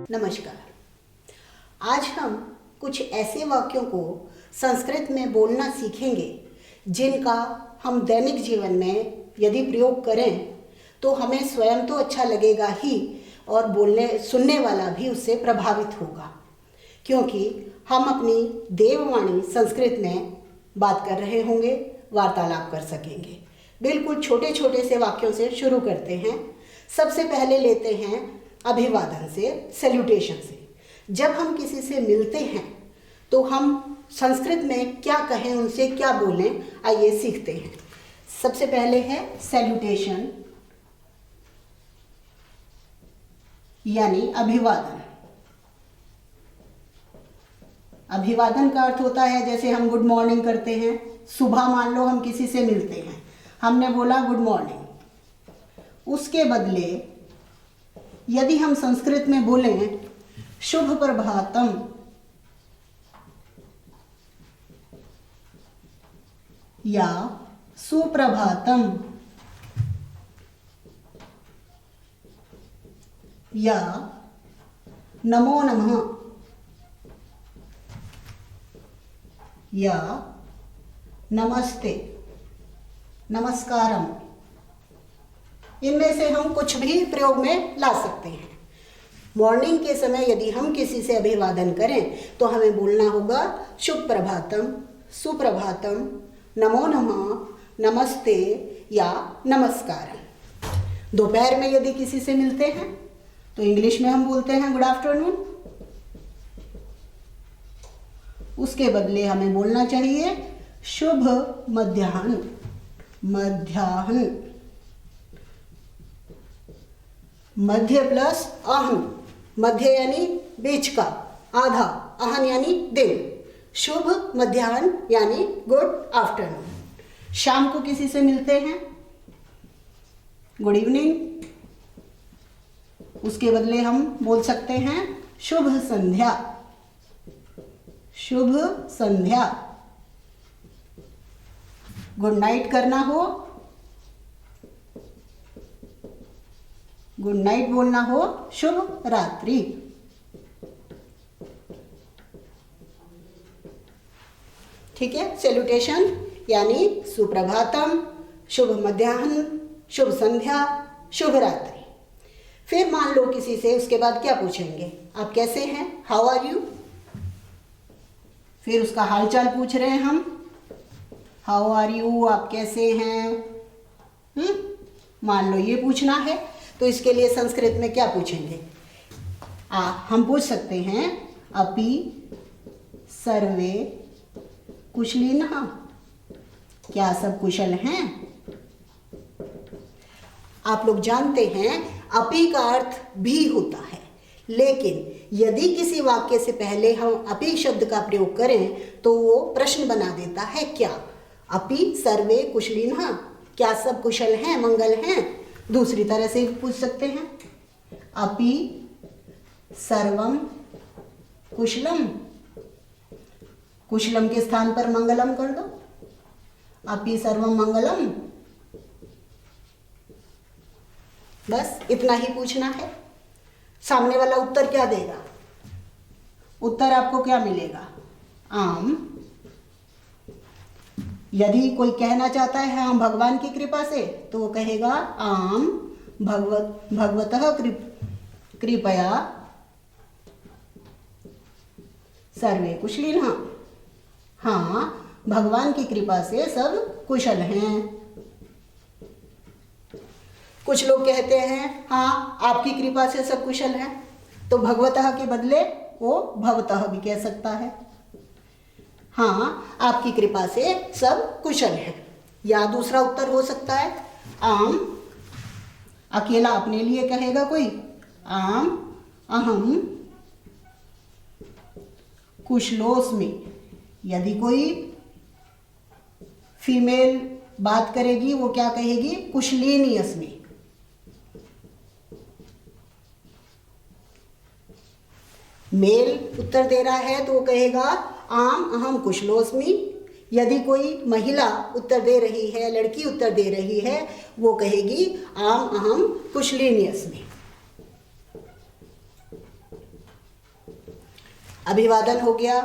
नमस्कार। आज हम कुछ ऐसे वाक्यों को संस्कृत में बोलना सीखेंगे जिनका हम दैनिक जीवन में यदि प्रयोग करें तो हमें स्वयं तो अच्छा लगेगा ही और बोलने सुनने वाला भी उससे प्रभावित होगा, क्योंकि हम अपनी देववाणी संस्कृत में बात कर रहे होंगे, वार्तालाप कर सकेंगे। बिल्कुल छोटे छोटे से वाक्यों से शुरू करते हैं। सबसे पहले लेते हैं अभिवादन से, सैल्यूटेशन से। जब हम किसी से मिलते हैं तो हम संस्कृत में क्या कहें, उनसे क्या बोलें, आइए सीखते हैं। सबसे पहले है सैल्यूटेशन यानी अभिवादन। अभिवादन का अर्थ होता है जैसे हम गुड मॉर्निंग करते हैं। सुबह मान लो हम किसी से मिलते हैं, हमने बोला गुड मॉर्निंग। उसके बदले यदि हम संस्कृत में बोलें शुभ प्रभातम या सुप्रभातम या नमो नमः या नमस्ते, नमस्कारम, इनमें से हम कुछ भी प्रयोग में ला सकते हैं। मॉर्निंग के समय यदि हम किसी से अभिवादन करें तो हमें बोलना होगा शुभ प्रभातम, सुप्रभातम, नमो नमः, नमस्ते या नमस्कारम। दोपहर में यदि किसी से मिलते हैं तो इंग्लिश में हम बोलते हैं गुड आफ्टरनून। उसके बदले हमें बोलना चाहिए शुभ मध्याह्न, मध्याह्न, मध्य प्लस आहन, मध्य यानी बीच का, आधा, आहन यानी दिन। शुभ मध्याह्न यानी गुड आफ्टरनून। शाम को किसी से मिलते हैं गुड इवनिंग। उसके बदले हम बोल सकते हैं शुभ संध्या, शुभ संध्या। गुड नाइट करना हो, गुड नाइट बोलना हो शुभ रात्रि। ठीक है। सैल्यूटेशन यानी सुप्रभातम, शुभ मध्याह्न, शुभ संध्या, शुभ रात्रि। फिर मान लो किसी से उसके बाद क्या पूछेंगे, आप कैसे हैं, हाउ आर यू। फिर उसका हालचाल पूछ रहे हैं हम, हाउ आर यू, आप कैसे हैं। मान लो ये पूछना है तो इसके लिए संस्कृत में क्या पूछेंगे, हम पूछ सकते हैं अपि सर्वे कुशलिनः, क्या सब कुशल हैं। आप लोग जानते हैं अपि का अर्थ भी होता है, लेकिन यदि किसी वाक्य से पहले हम अपि शब्द का प्रयोग करें तो वो प्रश्न बना देता है। क्या अपि सर्वे कुशलिनः, क्या सब कुशल हैं, मंगल हैं। दूसरी तरह से पूछ सकते हैं अपि सर्वम कुशलम, कुशलम के स्थान पर मंगलम कर दो, अपि सर्वम मंगलम। बस इतना ही पूछना है। सामने वाला उत्तर क्या देगा, उत्तर आपको क्या मिलेगा, आम। यदि कोई कहना चाहता है हम भगवान की कृपा से तो वो कहेगा आम भगवतः कृपया सर्वे कुशलिनः, हाँ भगवान की कृपा से सब कुशल हैं। कुछ लोग कहते हैं हाँ आपकी कृपा से सब कुशल हैं, तो भगवतः के बदले वो भवतः भी कह सकता है। हाँ आपकी कृपा से सब कुशल हैं। या दूसरा उत्तर हो सकता है आम, अकेला अपने लिए कहेगा कोई, आम अहम कुशलोस्मि। यदि कोई फीमेल बात करेगी वो क्या कहेगी, कुशलिनी अस्मि। मेल उत्तर दे रहा है तो वो कहेगा आम अहम कुशलोस्मि। यदि कोई महिला उत्तर दे रही है, लड़की उत्तर दे रही है, वो कहेगी आम अहम कुशलिनी अस्मि। अभिवादन हो गया,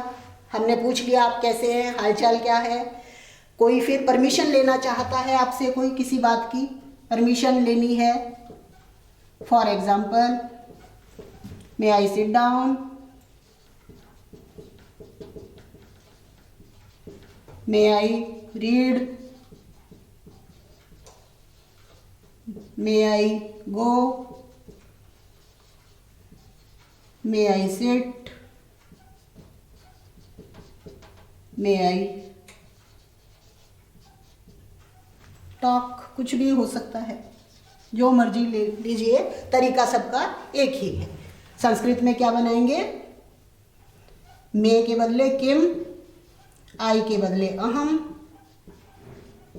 हमने पूछ लिया आप कैसे हैं, हालचाल क्या है। कोई फिर परमिशन लेना चाहता है आपसे, कोई किसी बात की परमिशन लेनी है। For example, may I sit down, may I read, may I go, may I sit, may I talk, कुछ भी हो सकता है, जो मर्जी ले लीजिए, तरीका सबका एक ही है। संस्कृत में क्या बनाएंगे, मे के बदले किम, आई के बदले अहम,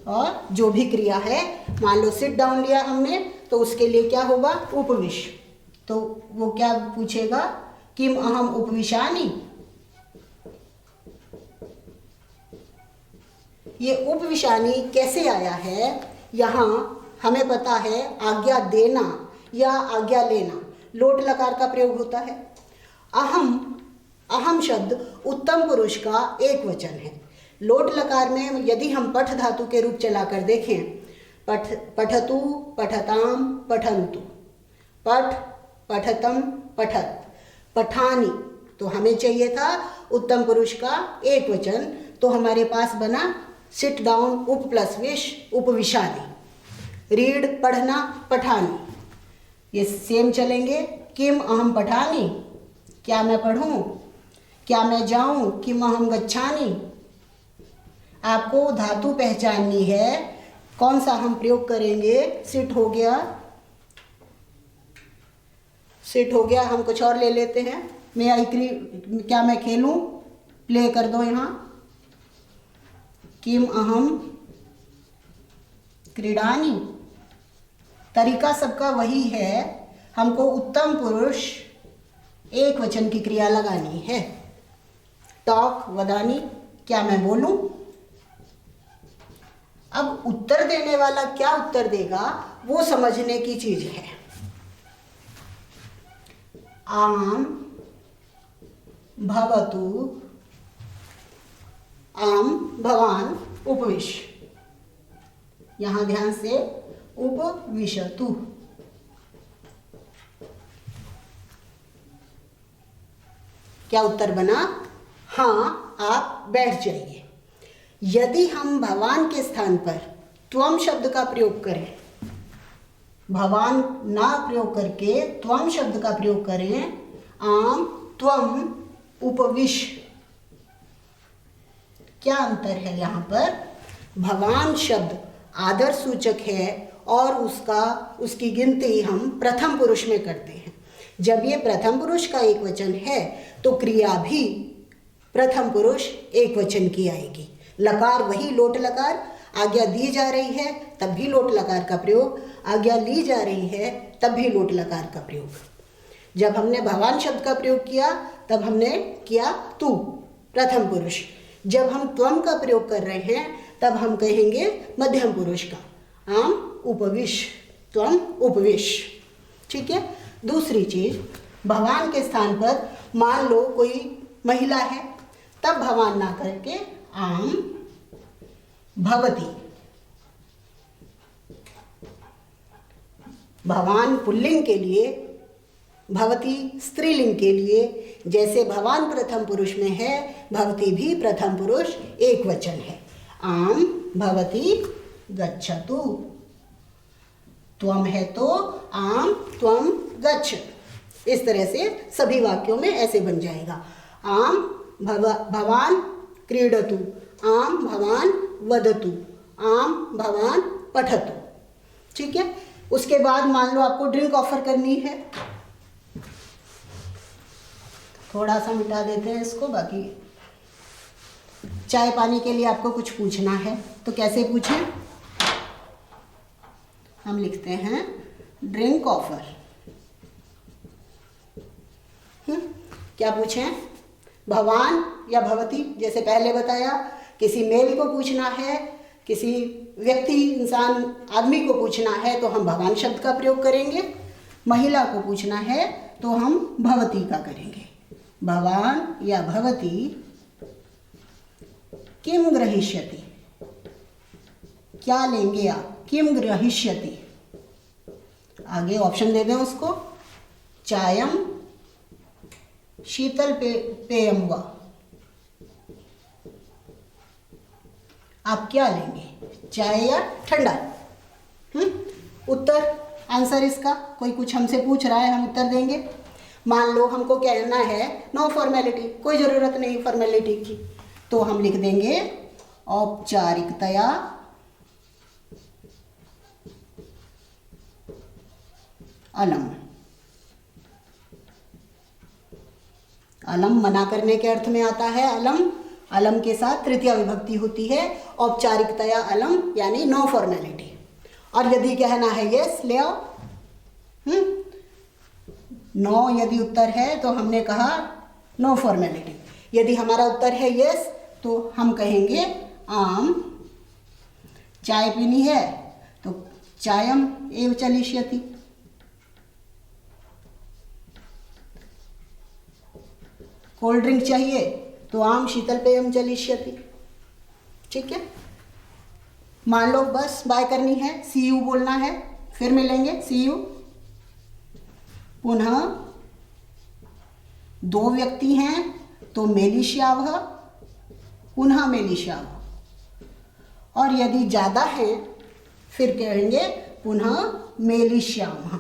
और जो भी क्रिया है, मान लो सिट डाउन लिया हमने तो उसके लिए क्या होगा, उपविश। तो वो क्या पूछेगा, किम अहम उपविशानि। ये उपविशानी कैसे आया है, यहाँ हमें पता है आज्ञा देना या आज्ञा लेना, लोट लकार का प्रयोग होता है। अहम शब्द उत्तम पुरुष का एक वचन है। लोट लकार में यदि हम पठ धातु के रूप चलाकर देखें, पठतु, पठताम, पठन्तु, पठ, पठतम, पठत, पठानी, तो हमें चाहिए था उत्तम पुरुष का एक वचन, तो हमारे पास बना सिट डाउन उप प्लस विश, उपविशानी। रीड पढ़ना, पठानी, ये सेम चलेंगे। किम अहम पठानी, क्या मैं पढ़ूं, क्या मैं जाऊं, किम अहम गच्छानी। आपको धातु पहचाननी है, कौन सा हम प्रयोग करेंगे। सिट हो गया, सिट हो गया, हम कुछ और ले लेते हैं। मैं आई क्या मैं खेलूं, प्ले कर दो यहाँ। किम अहम क्रीडानी, तरीका सबका वही है, हमको उत्तम पुरुष एक वचन की क्रिया लगानी है। टॉक वदानी, क्या मैं बोलूं। अब उत्तर देने वाला क्या उत्तर देगा वो समझने की चीज है। आम भवतु, आम भवान उपविश, यहां ध्यान से उपविशतु। क्या उत्तर बना, हाँ आप बैठ जाइए। यदि हम भवान के स्थान पर त्वम शब्द का प्रयोग करें, भवान ना प्रयोग करके त्वम शब्द का प्रयोग करें, आम त्वम उपविश, क्या अंतर है यहाँ पर। भवान शब्द आदर सूचक है और उसकी गिनती हम प्रथम पुरुष में करते हैं। जब ये प्रथम पुरुष का एक वचन है तो क्रिया भी प्रथम पुरुष एक वचन की आएगी। लकार वही लोट लकार, आज्ञा दी जा रही है तब भी लोट लकार का प्रयोग, आज्ञा ली जा रही है तब भी लोट लकार का प्रयोग। जब हमने भवान शब्द का प्रयोग किया तब हमने किया तू, प्रथम पुरुष। जब हम त्वम का प्रयोग कर रहे हैं तब हम कहेंगे मध्यम पुरुष का, आम उपविश, त्वम उपविश। ठीक है। दूसरी चीज, भवान के स्थान पर मान लो कोई महिला है, तब भवान ना करके आम भवती। भवान पुल्लिंग के लिए, भवती स्त्रीलिंग के लिए। जैसे भवान प्रथम पुरुष में है, भवती भी प्रथम पुरुष एक वचन है। आम भवती गच्छतु, त्वम है तो आम त्वम गच्छ। इस तरह से सभी वाक्यों में ऐसे बन जाएगा। आम भवान क्रीडतु, आम भवान वदतु, आम भवान पठतु। ठीक है। उसके बाद मान लो आपको ड्रिंक ऑफर करनी है, थोड़ा सा मिटा देते हैं इसको, बाकी चाय पानी के लिए आपको कुछ पूछना है तो कैसे पूछें, हम लिखते हैं ड्रिंक ऑफर। क्या पूछें, भवान या भवती। जैसे पहले बताया, किसी मेल को पूछना है, किसी व्यक्ति इंसान आदमी को पूछना है तो हम भवान शब्द का प्रयोग करेंगे, महिला को पूछना है तो हम भवती का करेंगे। भवान या भवती किम ग्रहीष्यति, क्या लेंगे आप, किम ग्रहीष्यति। आगे ऑप्शन दे दें उसको, चायम शीतल पेयम वा, आप क्या लेंगे, चाय या ठंडा। उत्तर, आंसर इसका, कोई कुछ हमसे पूछ रहा है हम उत्तर देंगे। मान लो हमको कहना है नो फॉर्मेलिटी, कोई ज़रूरत नहीं फॉर्मेलिटी की, तो हम लिख देंगे औपचारिकतया अलम। अलम मना करने के अर्थ में आता है अलम। अलम के साथ तृतीया विभक्ति होती है, औपचारिकतया अलम यानी नो फॉर्मेलिटी। और यदि कहना है यस, ले आओ। नो यदि उत्तर है तो हमने कहा नो फॉर्मेलिटी, यदि हमारा उत्तर है यस तो हम कहेंगे आम चाय पीनी है तो चायम एव चलिष्यति। कोल्ड ड्रिंक चाहिए तो आम शीतल पेयम चलिष्यति। ठीक है, मान लो बस बाय करनी है, सी यू बोलना है, फिर मिलेंगे, सी यू। पुनः दो व्यक्ति हैं तो मेलिष्यावः, पुनः मेलिष्यावः। और यदि ज़्यादा है फिर कहेंगे पुनः मेलिष्यामः।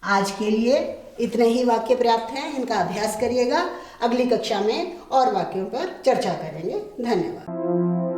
आज के लिए इतने ही वाक्य पर्याप्त हैं, इनका अभ्यास करिएगा। अगली कक्षा में और वाक्यों पर चर्चा करेंगे। धन्यवाद।